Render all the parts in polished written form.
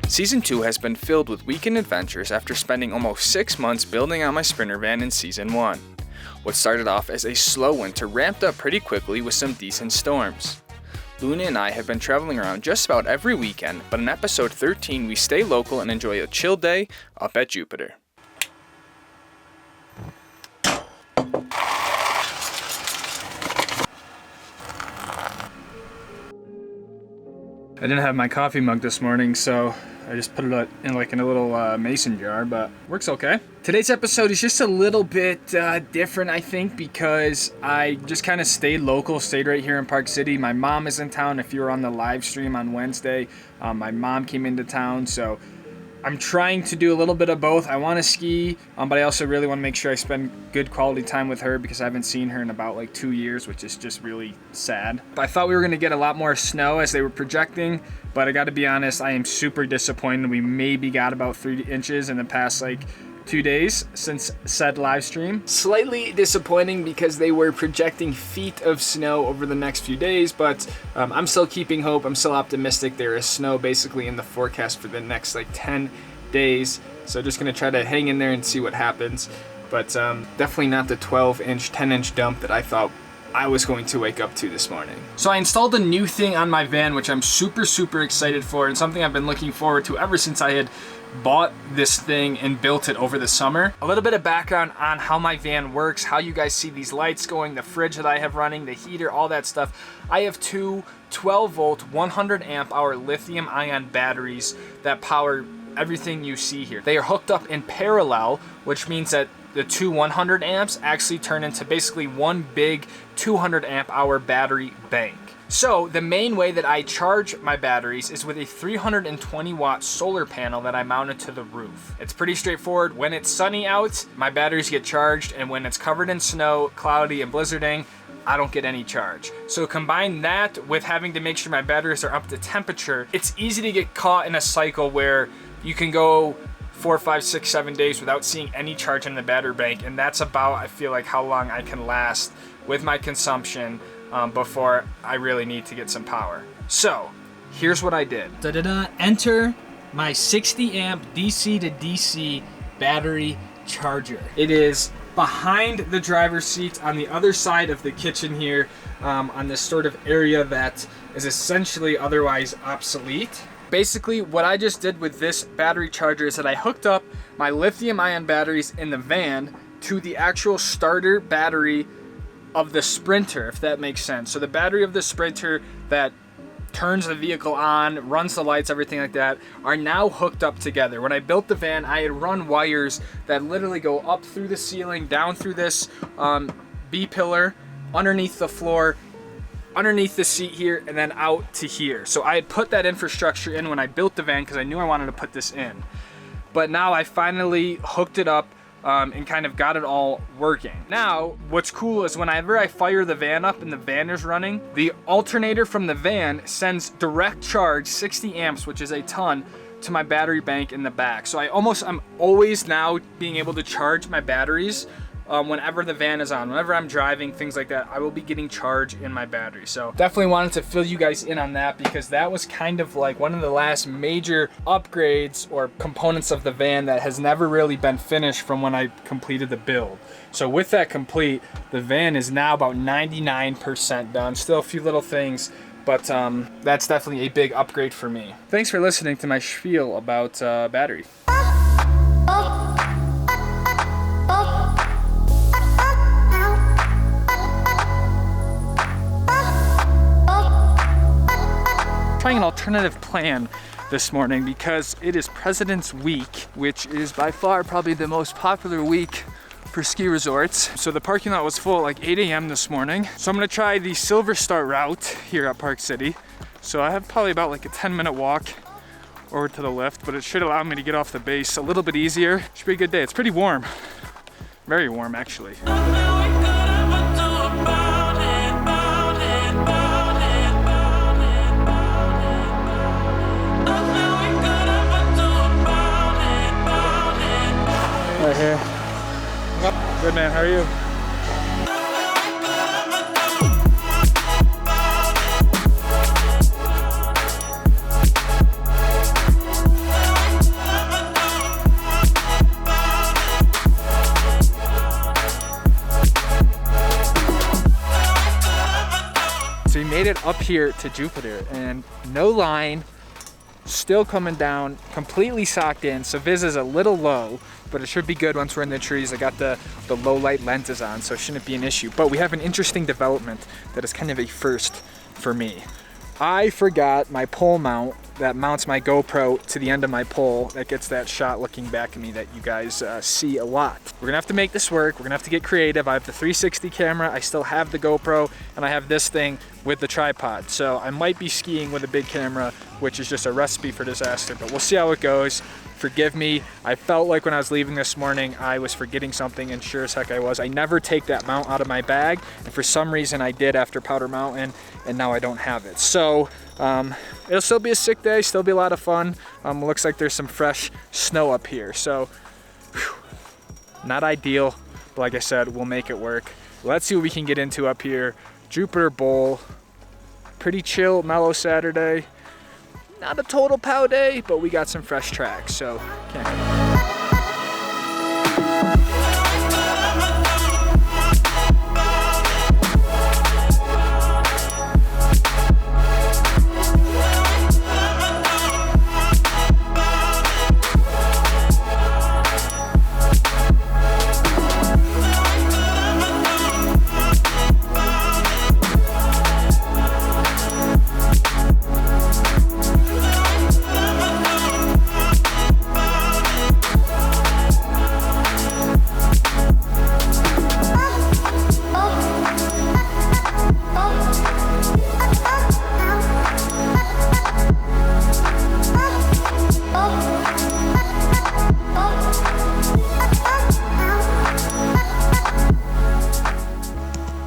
Season 2 has been filled with weekend adventures after spending almost 6 months building on my Sprinter van in Season 1. What started off as a slow winter ramped up pretty quickly with some decent storms. Luna and I have been traveling around just about every weekend, but in episode 13 we stay local and enjoy a chill day up at Jupiter. I didn't have my coffee mug this morning, so I just put it in a little mason jar, but works okay. Today's episode is just a little bit different, I think, because I just kind of stayed local, stayed right here in Park City. My mom is in town. If you were on the live stream on Wednesday, my mom came into town, so I'm trying to do a little bit of both. I want to ski, but I also really want to make sure I spend good quality time with her because I haven't seen her in about 2 years, which is just really sad. I thought we were going to get a lot more snow as they were projecting, but I got to be honest, I am super disappointed. We maybe got about 3 inches in the past 2 days since said live stream. Slightly disappointing because they were projecting feet of snow over the next few days, but I'm still keeping hope. I'm still optimistic. There is snow basically in the forecast for the next 10 days, so just gonna try to hang in there and see what happens, but definitely not the 12-inch 10-inch dump that I thought I was going to wake up to this morning. So I installed a new thing on my van, which I'm super excited for, and something I've been looking forward to ever since I had bought this thing and built it over the summer. A little bit of background on how my van works, how you guys see these lights going, the fridge that I have running, the heater, all that stuff. I have two 12-volt, 100 amp hour lithium ion batteries that power everything you see here. They are hooked up in parallel, which means that the two 100 amps actually turn into basically one big 200 amp hour battery bank. So the main way that I charge my batteries is with a 320 watt solar panel that I mounted to the roof. It's pretty straightforward. When it's sunny out, my batteries get charged, and when it's covered in snow, cloudy and blizzarding, I don't get any charge. So combine that with having to make sure my batteries are up to temperature, it's easy to get caught in a cycle where you can go 4, 5, 6, 7 days without seeing any charge in the battery bank, and that's about, I feel like, how long I can last with my consumption before I really need to get some power. So here's what I did. Enter my 60 amp DC to DC battery charger. It is behind the driver's seat on the other side of the kitchen here, on this sort of area that is essentially otherwise obsolete. Basically, what I just did with this battery charger is that I hooked up my lithium ion batteries in the van to the actual starter battery of the Sprinter, if that makes sense. So the battery of the Sprinter that turns the vehicle on, runs the lights, everything like that, are now hooked up together. When I built the van, I had run wires that literally go up through the ceiling, down through this B-pillar, underneath the floor, underneath the seat here, and then out to here. So I had put that infrastructure in when I built the van because I knew I wanted to put this in. But now I finally hooked it up and kind of got it all working. Now, what's cool is whenever I fire the van up and the van is running, the alternator from the van sends direct charge, 60 amps, which is a ton, to my battery bank in the back. So I'm always now being able to charge my batteries whenever the van is on. Whenever I'm driving, things like that, I will be getting charge in my battery. So definitely wanted to fill you guys in on that because that was kind of one of the last major upgrades or components of the van that has never really been finished from when I completed the build. So with that complete, the van is now about 99% done. Still a few little things, but that's definitely a big upgrade for me. Thanks for listening to my spiel about battery. Trying an alternative plan this morning because it is President's Week, which is by far probably the most popular week for ski resorts. So the parking lot was full at 8 a.m. this morning. So I'm gonna try the Silver Star route here at Park City. So I have probably about a 10-minute walk over to the lift, but it should allow me to get off the base a little bit easier. Should be a good day. It's pretty warm, very warm actually. Right here. Good man, how are you? made it up here to Jupiter and no line, still coming down, completely socked in. So vis is a little low, but it should be good once we're in the trees. I got the low light lenses on, so it shouldn't be an issue. But we have an interesting development that is kind of a first for me. I forgot my pole mount that mounts my GoPro to the end of my pole that gets that shot looking back at me that you guys see a lot. We're gonna have to make this work. We're gonna have to get creative. I have the 360 camera, I still have the GoPro, and I have this thing with the tripod. So I might be skiing with a big camera, which is just a recipe for disaster, but we'll see how it goes. Forgive me. I felt like when I was leaving this morning, I was forgetting something, and sure as heck I was. I never take that mount out of my bag, and for some reason I did after Powder Mountain, and now I don't have it. So it'll still be a sick day, still be a lot of fun. Looks like there's some fresh snow up here, so whew, not ideal, but like I said, we'll make it work. Let's see what we can get into up here. Jupiter Bowl, pretty chill, mellow Saturday. Not a total pow day, but we got some fresh tracks, so can't complain.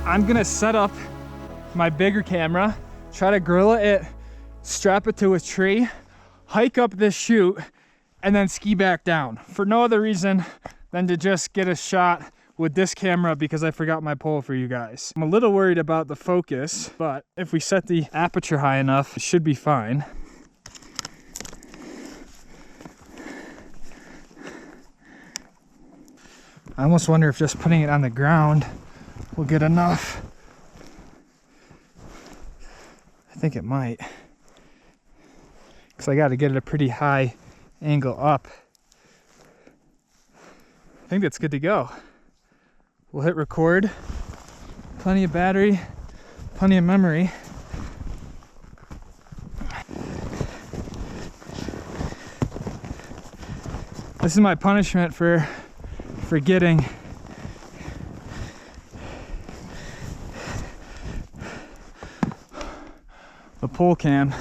I'm gonna set up my bigger camera, try to gorilla it, strap it to a tree, hike up this chute, and then ski back down. For no other reason than to just get a shot with this camera because I forgot my pole for you guys. I'm a little worried about the focus, but if we set the aperture high enough, it should be fine. I almost wonder if just putting it on the ground will get enough. I think it might, because I got to get it a pretty high angle up. I think that's good to go. We'll hit record. Plenty of battery, plenty of memory. This is my punishment for forgetting the pole cam.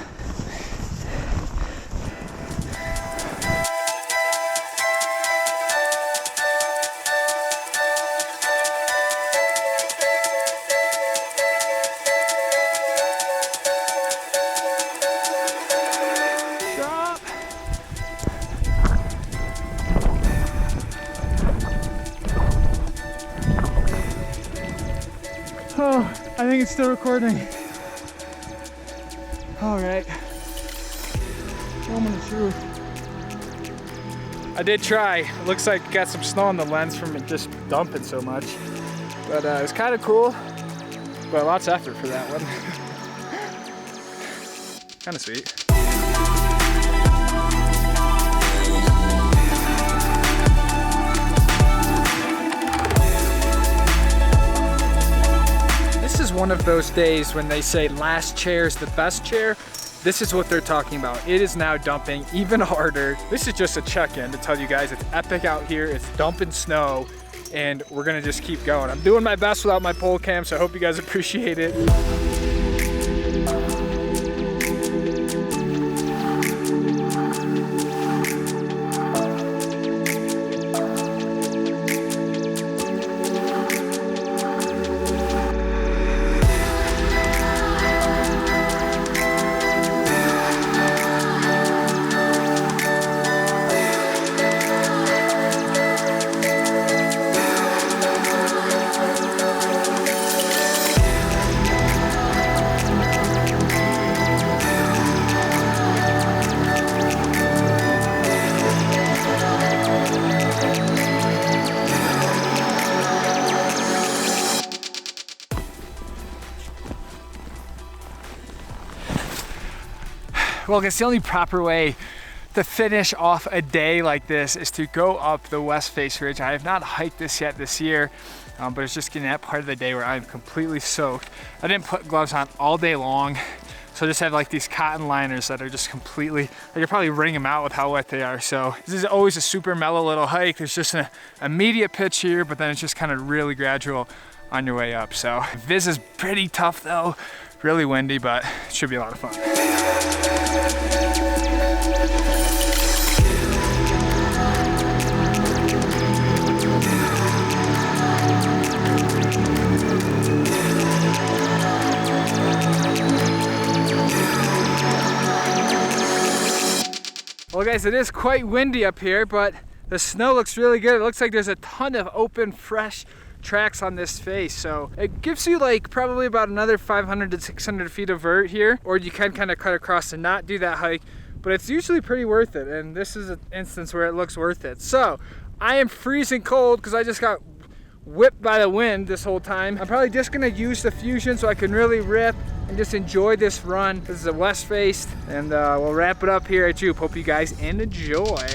Stop. Oh, I think it's still recording. All right, moment of truth. I did try. It looks like it got some snow on the lens from it just dumping so much. But it was kind of cool, but lots of effort for that one. Kind of sweet. This is one of those days when they say last chair is the best chair. This is what they're talking about. It is now dumping even harder. This is just a check-in to tell you guys it's epic out here. It's dumping snow and we're gonna just keep going. I'm doing my best without my pole cam, so I hope you guys appreciate it. well, I guess the only proper way to finish off a day like this is to go up the west face ridge. I have not hiked this yet this year, but it's just getting that part of the day where I'm completely soaked. I didn't put gloves on all day long, so I just have like these cotton liners that are just completely, I could probably wring them out with how wet they are. So this is always a super mellow little hike. There's just an immediate pitch here, but then it's just kind of really gradual on your way up. So this is pretty tough though, really windy, but it should be a lot of fun. Well guys, it is quite windy up here, but the snow looks really good. It looks like there's a ton of open, fresh tracks on this face. So it gives you like probably about another 500 to 600 feet of vert here, or you can kind of cut across and not do that hike, but it's usually pretty worth it. And this is an instance where it looks worth it. So I am freezing cold because I just got whipped by the wind this whole time. I'm probably just gonna use the Fusion so I can really rip and just enjoy this run. This is a west face, and we'll wrap it up here at Jupe. Hope you guys enjoy.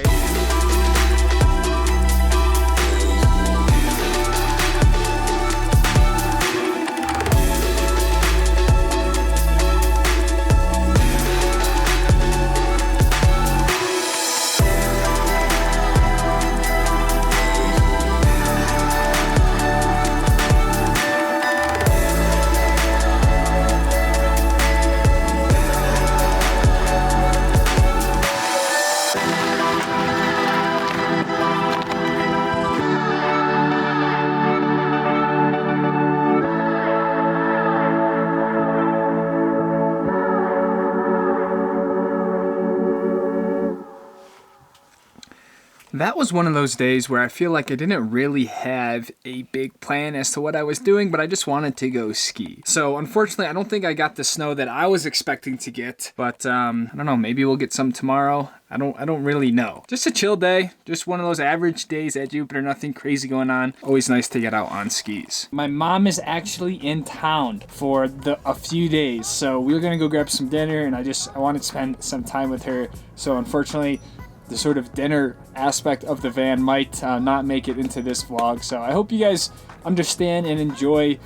That was one of those days where I feel like I didn't really have a big plan as to what I was doing, but I just wanted to go ski. So unfortunately, I don't think I got the snow that I was expecting to get, but I don't know, maybe we'll get some tomorrow. I don't really know. Just a chill day, just one of those average days at Jupiter, nothing crazy going on. Always nice to get out on skis. My mom is actually in town for a few days, so we were gonna go grab some dinner, and I wanted to spend some time with her. So unfortunately, the sort of dinner aspect of the van might not make it into this vlog. So I hope you guys understand and enjoy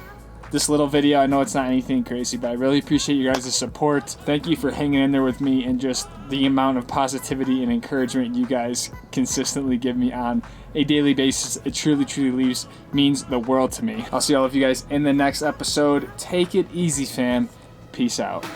this little video. I know it's not anything crazy, but I really appreciate you guys' support. Thank you for hanging in there with me and just the amount of positivity and encouragement you guys consistently give me on a daily basis. It truly means the world to me. I'll see all of you guys in the next episode. Take it easy, fam. Peace out.